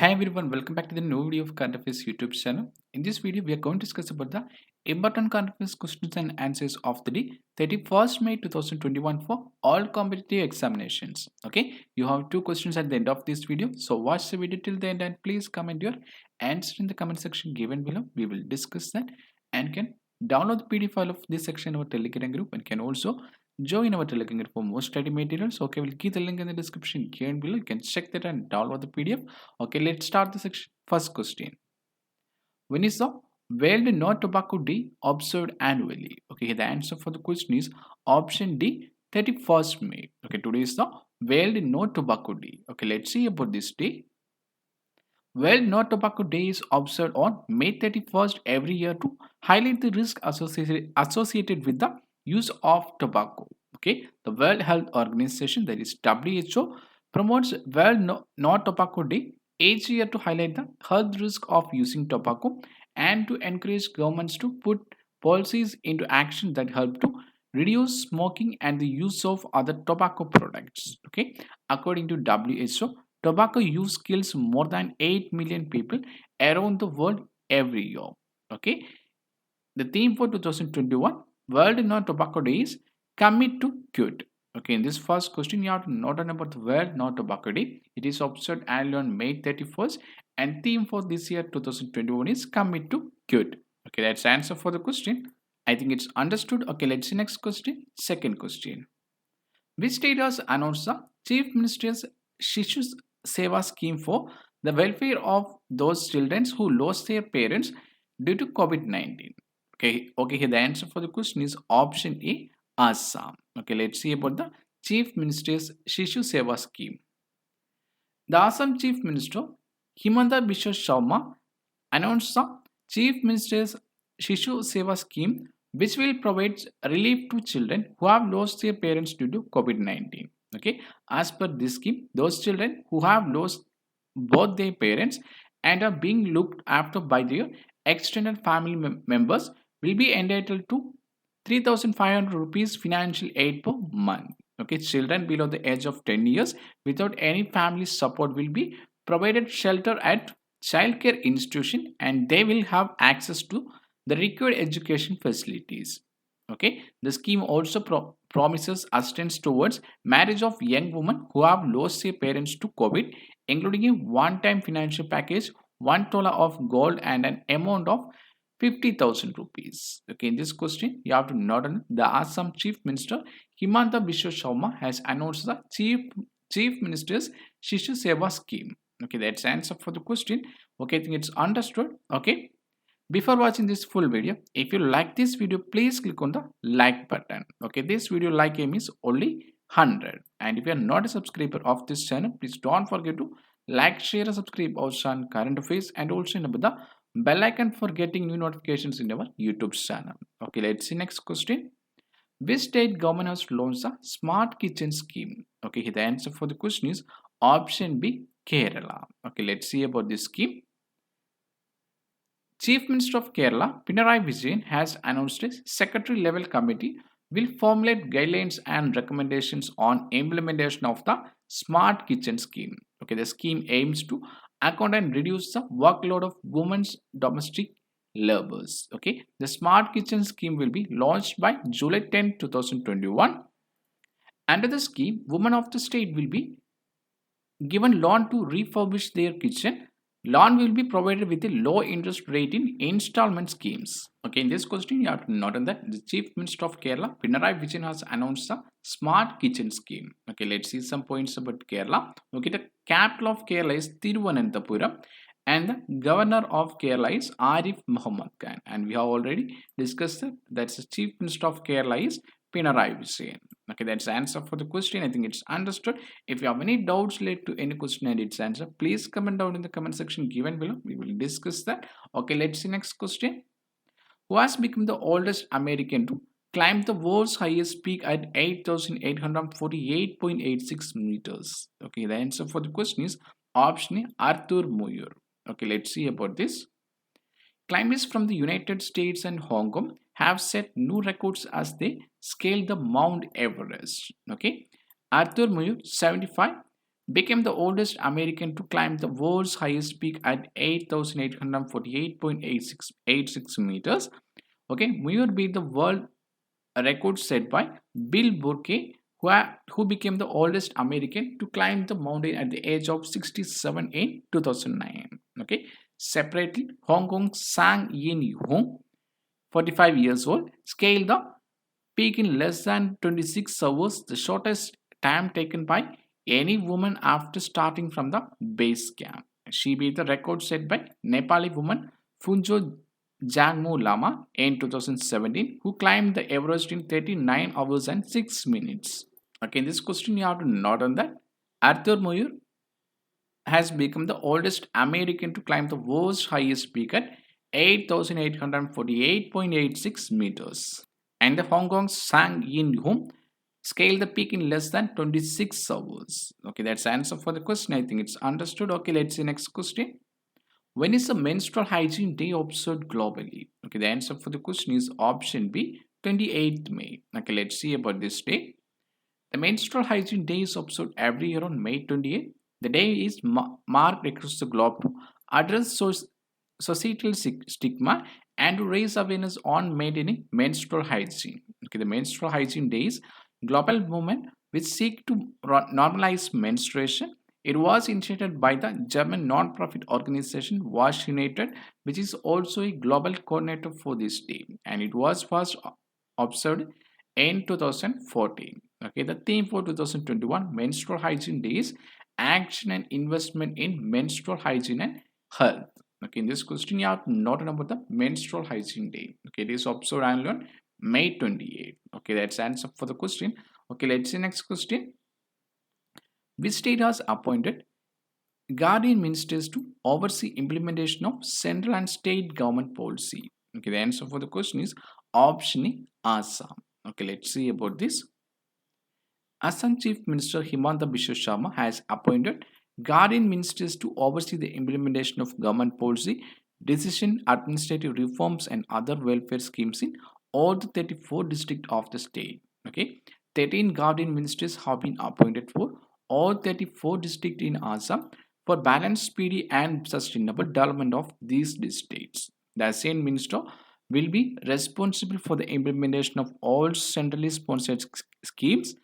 Hi everyone, welcome back to the new video of Current Affairs YouTube channel. In this video, we are going to discuss about the important current affairs questions and answers of the day 31st May 2021 for all competitive examinations. Okay, you have two questions at the end of this video, so watch the video till the end and please comment your answer in the comment section given below. We will discuss that and can download the PDF file of this section in our Telegram group and can also join our Telegram group for more study materials. Okay, we'll keep the link in the description given below. You can check that and download the PDF. Okay, let's start the section. First question. When is the World No Tobacco Day observed annually? Okay, the answer for the question is option D, 31st May. Okay, today is the World No Tobacco Day. Okay, let's see about this day. World No Tobacco Day is observed on May 31st every year to highlight the risk associated with the use of tobacco. Okay, the World Health Organization, that is WHO, promotes No Tobacco Day each year to highlight the health risk of using tobacco and to encourage governments to put policies into action that help to reduce smoking and the use of other tobacco products. Okay, according to WHO, tobacco use kills more than 8 million people around the world every year. Okay, the theme for 2021 World No Tobacco Day is Commit to Quit. Okay, in this first question, you have to note down about the World No Tobacco Day. It is observed annually on May 31st, and theme for this year 2021 is Commit to Quit. Okay, that's the answer for the question. I think it's understood. Okay, let's see next question. Second question. Which state has announced the Chief Minister's Shishu Seva scheme for the welfare of those children who lost their parents due to COVID-19? Okay, here the answer for the question is option A, Assam. Okay, let's see about the Chief Minister's Shishu Seva scheme. The Assam Chief Minister Himanta Biswa Sharma announced the Chief Minister's Shishu Seva scheme, which will provide relief to children who have lost their parents due to COVID-19. Okay, as per this scheme, those children who have lost both their parents and are being looked after by their extended family members will be entitled to 3,500 rupees financial aid per month. Okay, children below the age of 10 years without any family support will be provided shelter at childcare institution and they will have access to the required education facilities. Okay, the scheme also promises assistance towards marriage of young women who have lost their parents to COVID, including a one-time financial package, 1 tola of gold and an amount of 50,000 rupees. Okay, in this question, you have to note on the Assam Chief Minister Himanta Biswa Sharma has announced the Chief Minister's Shishu Seva scheme. Okay, that's the answer for the question. Okay, I think it's understood. Okay, before watching this full video, if you like this video, please click on the like button. Okay, this video like aim is only 100. And if you are not a subscriber of this channel, please don't forget to like, share, and subscribe also on current affairs and also enable the bell icon for getting new notifications in our YouTube channel. Okay, let's see next question. Which state government has launched a smart kitchen scheme? Okay, the answer for the question is option B, Kerala. Okay, let's see about this scheme. Chief Minister of Kerala, Pinarayi Vijayan, has announced a secretary-level committee will formulate guidelines and recommendations on implementation of the Smart Kitchen scheme. Okay, the scheme aims to account and reduce the workload of women's domestic laborers. Okay, the Smart Kitchen scheme will be launched by July 10, 2021. Under the scheme, women of the state will be given loan to refurbish their kitchen. Loan will be provided with a low interest rate in installment schemes. Okay, in this question, you have to note on that the Chief Minister of Kerala, Pinarayi Vijayan, has announced the Smart Kitchen scheme. Okay, let's see some points about Kerala. Okay, the capital of Kerala is Thiruvananthapuram and the governor of Kerala is Arif Muhammad Khan. And we have already discussed that. That's the Chief Minister of Kerala is Pinarayi Vijayan. Okay, that's the answer for the question. I think it's understood. If you have any doubts related to any question and its answer, please comment down in the comment section given below. We will discuss that. Okay, let's see next question. Who has become the oldest American to climb the world's highest peak at 8,848.86 meters? Okay, the answer for the question is option A, Arthur Moyer. Okay, let's see about this. Climbers from the United States and Hong Kong have set new records as they scale the Mount Everest. Okay, Arthur Moyer, 75, became the oldest American to climb the world's highest peak at 8,848.86 meters. Okay, Muir beat the world record set by Bill Burke, who became the oldest American to climb the mountain at the age of 67 in 2009. Okay, separately, Hong Kong's Sang Yin Hong, 45 years old, scaled the peak in less than 26 hours, the shortest time taken by any woman after starting from the base camp. She beat the record set by Nepali woman Funjo Jangmo Lama in 2017, who climbed the Everest in 39 hours and 6 minutes. Okay, in this question you have to note on that. Arthur Muir has become the oldest American to climb the world's highest peak at 8,848.86 meters. And the Hong Kong's Sang Yin Hum scaled the peak in less than 26 hours. Okay, that's the answer for the question. I think it's understood. Okay, let's see next question. When is the menstrual hygiene day observed globally? Okay, the answer for the question is option B, 28th May. Okay, let's see about this day. The menstrual hygiene day is observed every year on May 28th. The day is marked across the globe to address societal stigma and to raise awareness on maintaining menstrual hygiene. Okay, the menstrual hygiene day is global movement which seek to normalize menstruation. It was initiated by the German non-profit organization Wash United, which is also a global coordinator for this day, and it was first observed in 2014. Okay, the theme for 2021 menstrual hygiene day is action and investment in menstrual hygiene and health. Okay, in this question you have to note about the menstrual hygiene day. Okay, it is observed annually on May 28th. Okay, that's the answer for the question. Okay, let's see next question. Which state has appointed guardian ministers to oversee implementation of central and state government policy? Okay, the answer for the question is option A, Assam. Okay, let's see about this. Assam Chief Minister Himanta Biswa Sharma has appointed guardian ministers to oversee the implementation of government policy, decision, administrative reforms, and other welfare schemes in all the 34 districts of the state. Okay, 13 guardian ministers have been appointed for all 34 districts in Assam for balanced, speedy, and sustainable development of these districts. The same minister will be responsible for the implementation of all centrally sponsored schemes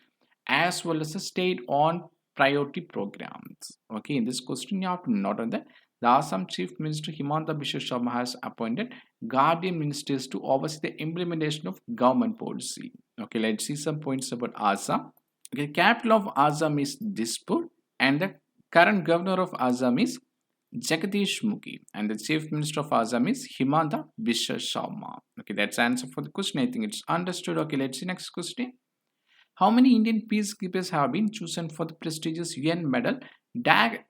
as well as the state-owned priority programs. Okay, in this question you have to note on that the Assam Chief Minister Himanta Biswa Sharma has appointed guardian ministers to oversee the implementation of government policy. Okay, let's see some points about Assam. Okay, the capital of Assam is Dispur, and the current governor of Assam is Jagadish Mukhi, and the Chief Minister of Assam is Himanta Biswa Sharma. Okay, that's the answer for the question. I think it's understood. Okay, let's see next question. How many Indian peacekeepers have been chosen for the prestigious UN medal Dag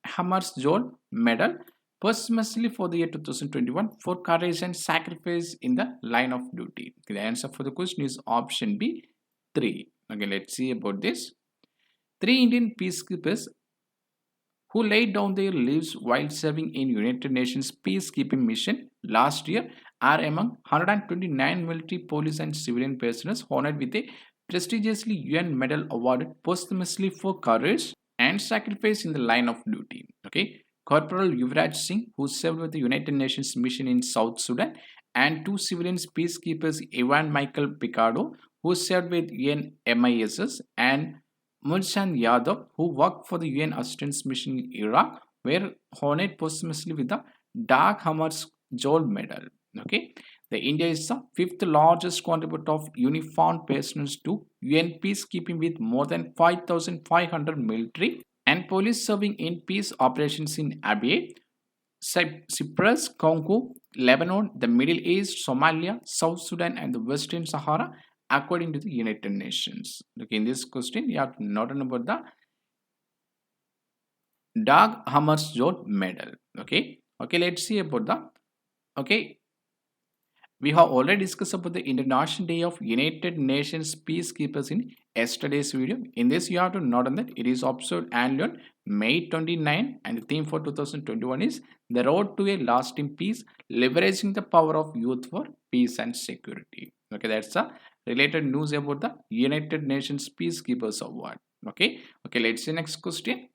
Hammarskjöld Medal posthumously for the year 2021 for courage and sacrifice in the line of duty? The answer for the question is option B, 3. Okay, let's see about this. 3 Indian peacekeepers who laid down their lives while serving in United Nations peacekeeping mission last year are among 129 military, police, and civilian personnel honored with a prestigiously UN medal awarded posthumously for courage and sacrifice in the line of duty. Okay, Corporal Yuvraj Singh, who served with the United Nations mission in South Sudan, and 2 civilian peacekeepers, Ivan Michael Picardo, who served with UN MISS, and Mulchan Yadav, who worked for the UN assistance mission in Iraq, were honored posthumously with the Dag Hammarskjöld Medal. Okay, the India is the 5th largest contributor of uniformed personnel to UN peacekeeping with more than 5,500 military and police serving in peace operations in Abyei, Cyprus, Congo, Lebanon, the Middle East, Somalia, South Sudan, and the Western Sahara, according to the United Nations. Okay, in this question, you have to note about the Dag Hammarskjöld Medal. Okay, let's see about the. Okay, we have already discussed about the International Day of United Nations Peacekeepers in yesterday's video. In this, you have to note on that it is observed annually on May 29, and the theme for 2021 is the road to a lasting peace, leveraging the power of youth for peace and security. Okay, that's the related news about the United Nations Peacekeepers Award. Okay, let's see next question.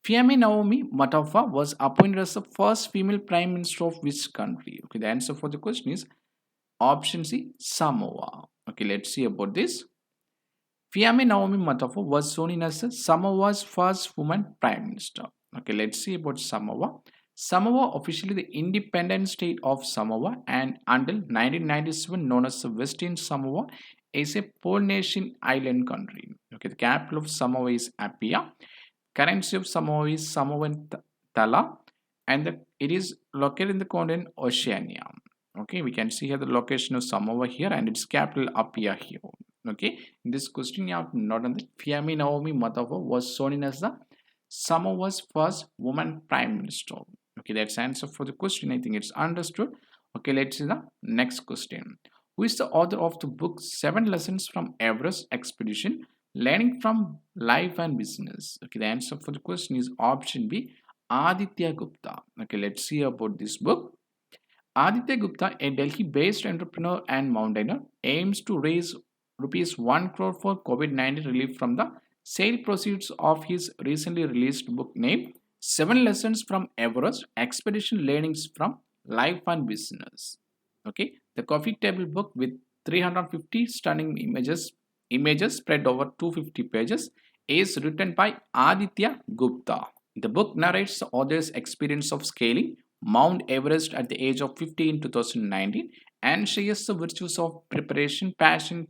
Fiame Naomi Mataffa was appointed as the first female prime minister of which country? Okay, the answer for the question is option C, Samoa. Okay, let's see about this. Fiame Naomi Mataffa was seen as Samoa's first woman prime minister. Okay, let's see about Samoa. Samoa, officially the independent state of Samoa and until 1997 known as the Western Samoa, is a Polynesian island country. Okay, the capital of Samoa is Apia. Currency of Samoa is Samoan Thala, and it is located in the continent Oceania. Okay, we can see here the location of Samoa here and its capital Apia here. Okay, in this question you have to note on the Fiame Naomi Matava was shown as the Samoa's first woman prime minister. Okay, that's answer for the question. I think it's understood. Okay, let's see the next question. Who is the author of the book Seven Lessons from Everest Expedition, Learning from Life and Business? Okay, the answer for the question is option B, Aditya Gupta. Okay, let's see about this book. Aditya Gupta, a Delhi-based entrepreneur and mountaineer, aims to raise rupees 1 crore for COVID-19 relief from the sale proceeds of his recently released book named Seven Lessons from Everest Expedition, Learnings from Life and Business. Okay, the coffee table book with 350 stunning images spread over 250 pages is written by Aditya Gupta. The book narrates the author's experience of scaling Mount Everest at the age of 50 in 2019 and shares the virtues of preparation, passion,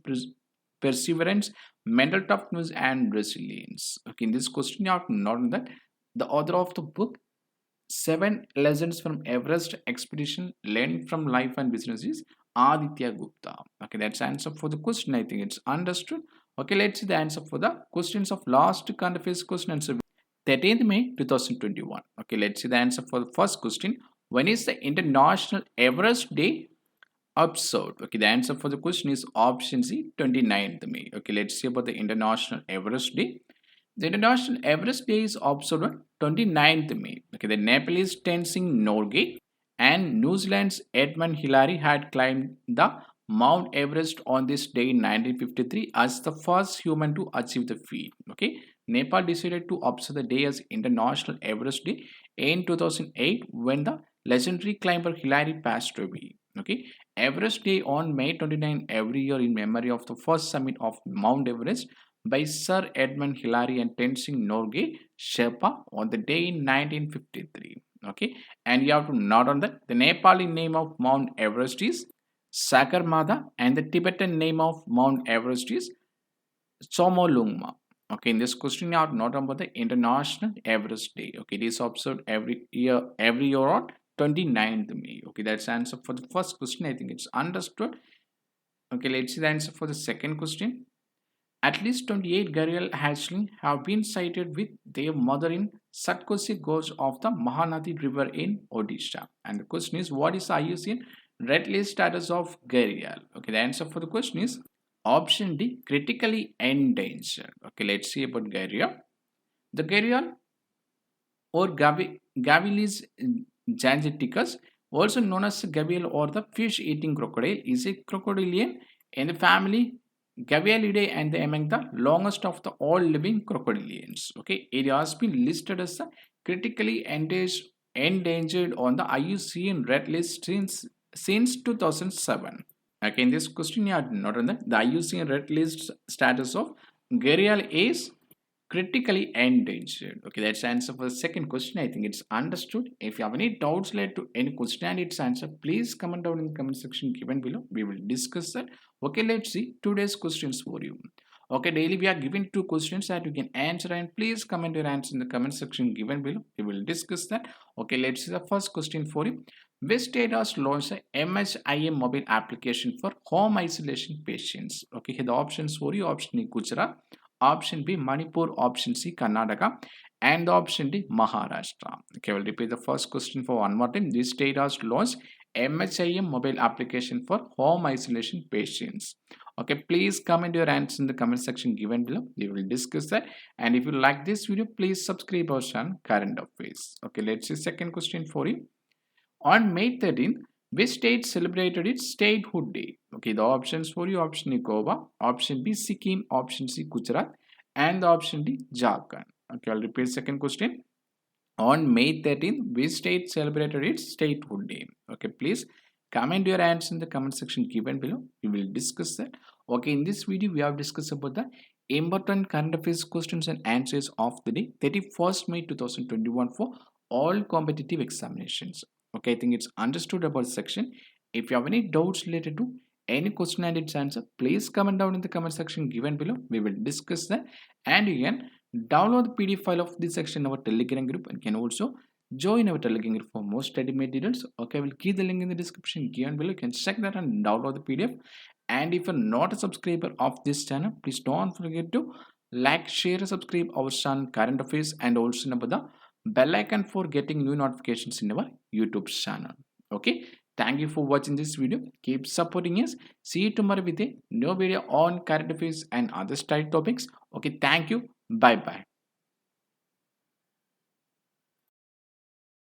perseverance, mental toughness, and resilience. Okay, in this question, you have to note that the author of the book Seven Lessons from Everest Expedition, Learning from Life and Business is Aditya Gupta. Okay, that's the answer for the question. I think it's understood. Okay, let's see the answer for the questions of last current affairs question answer. 13th May 2021. Okay, let's see the answer for the first question. When is the International Everest Day observed? Okay, the answer for the question is option C, 29th May. Okay, let's see about the International Everest Day. The International Everest Day is observed on 29th May. Okay, the Nepalese Tenzing Norgay and New Zealand's Edmund Hillary had climbed the Mount Everest on this day in 1953 as the first human to achieve the feat. Okay, Nepal decided to observe the day as International Everest Day in 2008 when the legendary climber Hillary passed away. Okay, Everest Day on May 29 every year in memory of the first summit of Mount Everest by Sir Edmund Hillary and Tenzing Norgay Sherpa on the day in 1953. Okay, and you have to note on that the Nepali name of Mount Everest is Sagarmatha and the Tibetan name of Mount Everest is Chomolungma. Okay, in this question you have to note about the International Everest Day. Okay, it is observed every year on 29th May. Okay, that's the answer for the first question. I think it's understood. Okay, let's see the answer for the second question. At least 28 gharial hatchlings have been sighted with their mother in Satkosi Gorge of the Mahanadi River in Odisha. And the question is, what is the IUCN Red List status of gharial? Okay, the answer for the question is option D, critically endangered. Okay, let's see about gharial. The gharial or Gavilis gangeticus, also known as gavial or the fish-eating crocodile, is a crocodilian in the family Gavialidae and among the longest of the all living crocodilians. Okay, it has been listed as a critically endangered on the IUCN Red List since 2007. Okay, in this question you have noted that the IUCN Red List status of gharial is critically endangered. Okay, that's the answer for the second question. I think it's understood. If you have any doubts related to any question and its answer, please comment down in the comment section given below. We will discuss that. Okay, let's see today's questions for you. Okay, daily we are given 2 questions that you can answer, and please comment your answer in the comment section given below. We will discuss that. Okay, let's see the first question for you. Which state has launched a MHIM mobile application for home isolation patients? Okay, here the options for you. Option A, Gujarat. Option B, Manipur. Option C, Karnataka. And the option D, Maharashtra. Okay, I will repeat the first question for one more time. This state has launched MHIM mobile application for home isolation patients. Okay, please comment your answer in the comment section given below. We will discuss that. And if you like this video, please subscribe our channel Current Affairs. Okay, let's see second question for you. On May 13th, which state celebrated its statehood day? Okay, the options for you. Option A, Goa. Option B, Sikkim. Option C, Gujarat. And the option D, Jharkhand. Okay, I'll repeat second question. On May 13th, which state celebrated its statehood day? Okay, please comment your answer in the comment section given below. We will discuss that. Okay, in this video, we have discussed about the important current affairs questions and answers of the day, 31st May 2021 for all competitive examinations. Okay, I think it's understood about section. If you have any doubts related to any question and its answer, please comment down in the comment section given below. We will discuss that, and you can download the PDF file of this section in our Telegram group and can also join our Telegram group for more study materials. Okay, I will keep the link in the description given below. You can check that and download the PDF. And if you're not a subscriber of this channel, please don't forget to like, share, and subscribe our channel Current Affairs, and also number the bell icon for getting new notifications in our YouTube channel. Okay, thank you for watching this video. Keep supporting us. See you tomorrow with a new video on current affairs and other study topics. Okay, thank you. Bye bye.